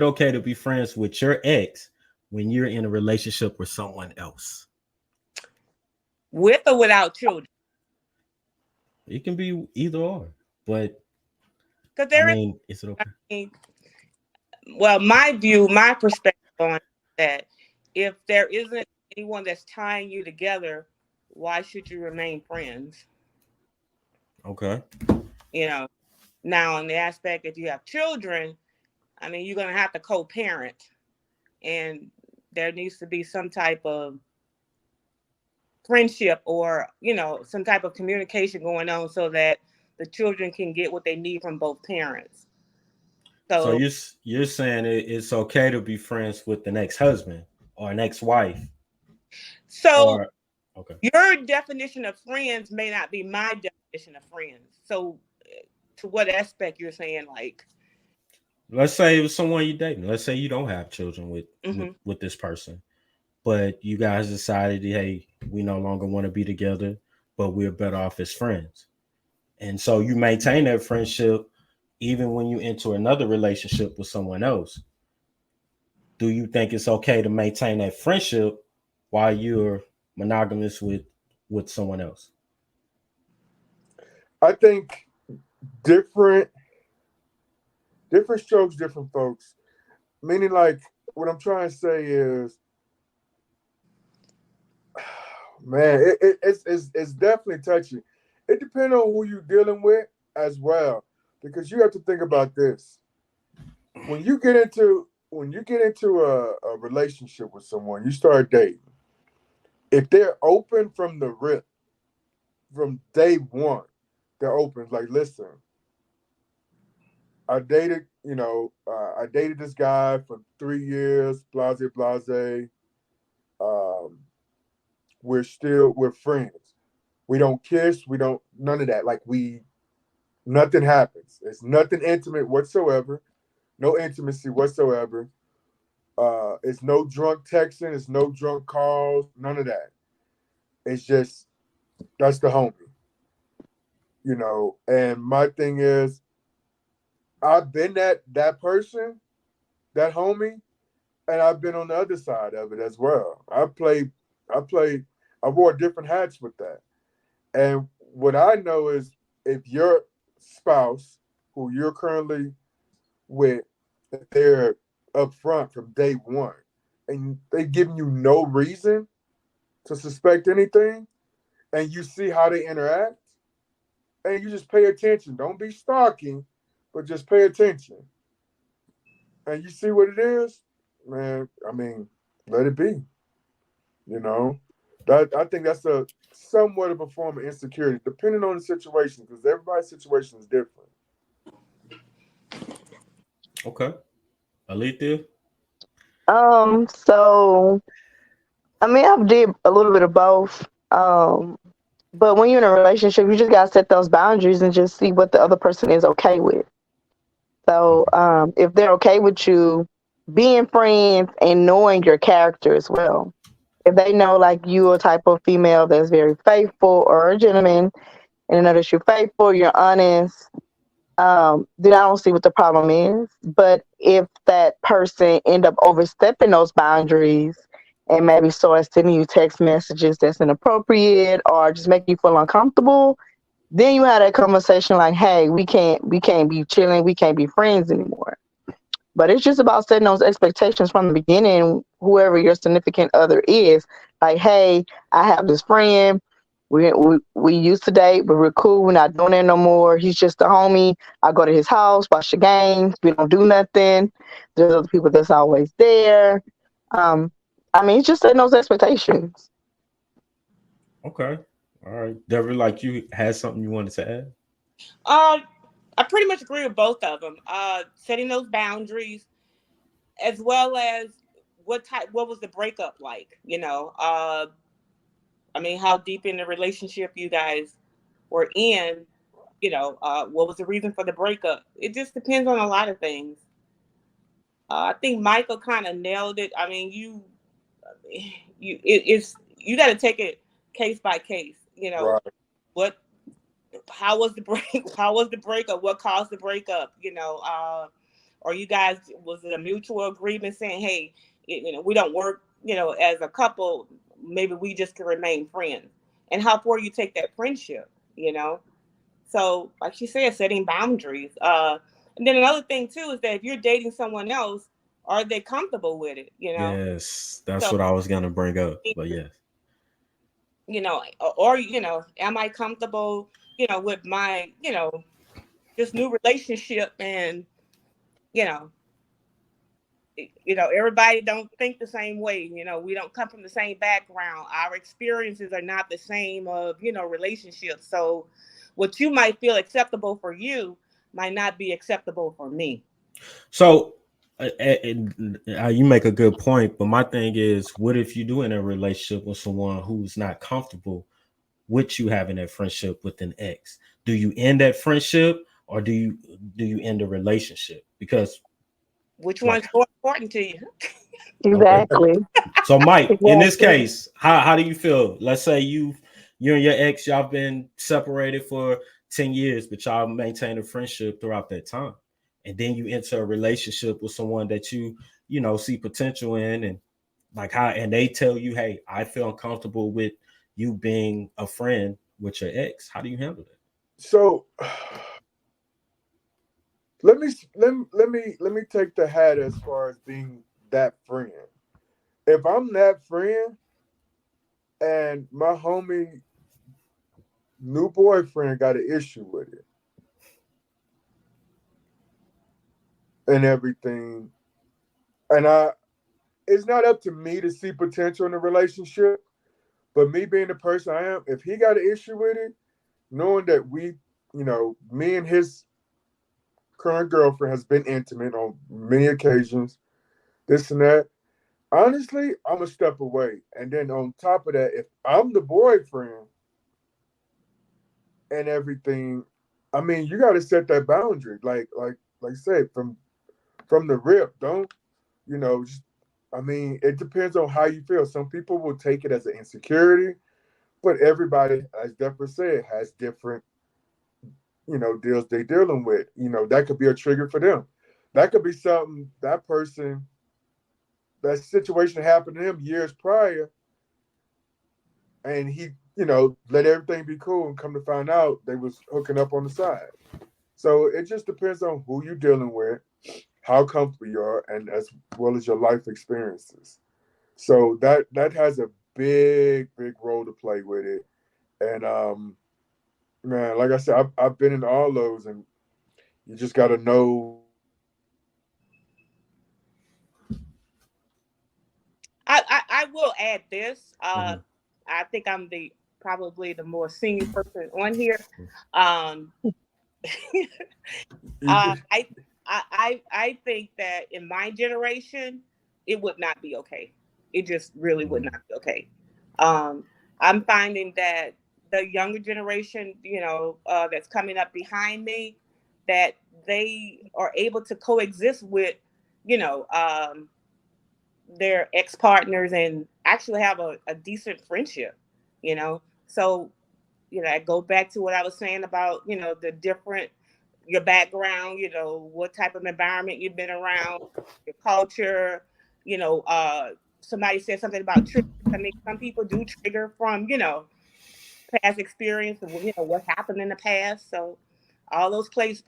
okay to be friends with your ex when you're in a relationship with someone else? With or without children? It can be either or, but Because I there is, mean, is it I okay? mean, well, my view, my perspective on that, if there isn't anyone that's tying you together, why should you remain friends? Okay. You know, now in the aspect if you have children, I mean, you're going to have to co-parent, and there needs to be some type of friendship or some type of communication going on so that the children can get what they need from both parents. So So you're saying it's okay to be friends with the next husband or an ex wife so or okay. your definition of friends may not be my definition of friends. So to what aspect you're saying, like, Let's say it was someone you dating. Let's say you don't have children with hmm with this person, but you guys decided, hey, we no longer want to be together, but we're better off as friends. And so you maintain that friendship even when you enter another relationship with someone else. Do you think it's okay to maintain that friendship while you're monogamous with someone else? I think different different strokes, different folks. Meaning, like, what I'm trying to say is, man, it's definitely touchy. It depends on who you're dealing with as well, because you have to think about this. When you get into a relationship with someone, you start dating. If they're open from the rip, from day one, they're open. Like, listen, I dated this guy for 3 years, blase, blase. Um, we're friends. We don't kiss. We don't none of that. Like, nothing happens. It's nothing intimate whatsoever. No intimacy whatsoever. It's no drunk texting. It's no drunk calls. None of that. It's just that's the homie. And my thing is, I've been that person, that homie, and I've been on the other side of it as well. I played, I wore different hats with that. And what I know is, if your spouse, who you're currently with, if they're upfront from day one, and they giving you no reason to suspect anything, and you see how they interact, and you just pay attention. Don't be stalking, but just pay attention. And you see what it is, man. I mean, let it be. You know, that I think that's a somewhat of a form of insecurity, depending on the situation, because everybody's situation is different. Okay. Alethea? So I mean, I've did a little bit of both. But when you're in a relationship, you just gotta set those boundaries and just see what the other person is okay with. So, Okay. if they're okay with you being friends and knowing your character as well, if they know like you a type of female that's very faithful or a gentleman, and they know that you're faithful, you're honest, then I don't see what the problem is. But if that person end up overstepping those boundaries and maybe start sending you text messages that's inappropriate or just making you feel uncomfortable, then you have that conversation like, hey, we can't be chilling, we can't be friends anymore. But it's just about setting those expectations from the beginning, whoever your significant other is. Like, hey, I have this friend. We used to date, but we're cool. We're not doing it no more. He's just a homie. I go to his house, watch the games. We don't do nothing. There's other people that's always there. Um, I mean, it's just setting those expectations. Okay. All right. Deborah, like you had something you wanted to add? um I pretty much agree with both of them. Setting those boundaries, as well as what was the breakup like, I mean, how deep in the relationship you guys were in, what was the reason for the breakup? It just depends on a lot of things. I think Michael kind of nailed it. I mean, it's you got to take it case by case. Right. What, how was the break? How was the breakup? What caused the breakup? or you guys, was it a mutual agreement saying, hey, we don't work, as a couple, maybe we just can remain friends? And how far you take that friendship, So, like she said, setting boundaries. And then another thing too is that if you're dating someone else, are they comfortable with it? Yes, that's So, what I was gonna bring up. But yes. Or am I comfortable, with my, this new relationship, and you know, everybody don't think the same way. We don't come from the same background. Our experiences are not the same of, relationships. So what you might feel acceptable for you might not be acceptable for me. So you make a good point, but my thing is, what if you do in a relationship with someone who's not comfortable with you having that friendship with an ex? Do you end that friendship, or do you end the relationship? Because which one's more important to you? Exactly. Okay. So Mike, in this Exactly. case, how do you feel? Let's say you and your ex, y'all been separated for 10 years, but y'all maintain a friendship throughout that time. And then you enter a relationship with someone that you see potential in, and and they tell you, hey, I feel uncomfortable with you being a friend with your ex. How do you handle that? So let me take the hat as far as being that friend. If I'm that friend and my homie new boyfriend got an issue with it and everything, and it's not up to me to see potential in the relationship, but me being the person I am, if he got an issue with it, knowing that me and his current girlfriend has been intimate on many occasions, this and that, honestly, I'm gonna step away. And then on top of that, if I'm the boyfriend and everything, I mean, you got to set that boundary. Like I said, from the rip, don't just, I mean, it depends on how you feel. Some people will take it as an insecurity, but everybody, as Deborah said, has different deals they dealing with. That could be a trigger for them. That could be something that situation happened to him years prior, and he let everything be cool, and come to find out they was hooking up on the side. So it just depends on who you're dealing with, how comfortable you are, and as well as your life experiences. So that has a big role to play with it. And man, like I said, I've been in all those, and you just got to know. I will add this. Mhm. I think I'm probably the more senior person on here. Um, I think that in my generation, it would not be okay. It just really would not be okay. Um, I'm finding that the younger generation, that's coming up behind me, that they are able to coexist with, you know, um, their ex partners and actually have a decent friendship. So I go back to what I was saying about, the different, your background, what type of environment you've been around, your culture, somebody said something about triggers. I mean, some people do trigger from, past experience of, what happened in the past. So all those plays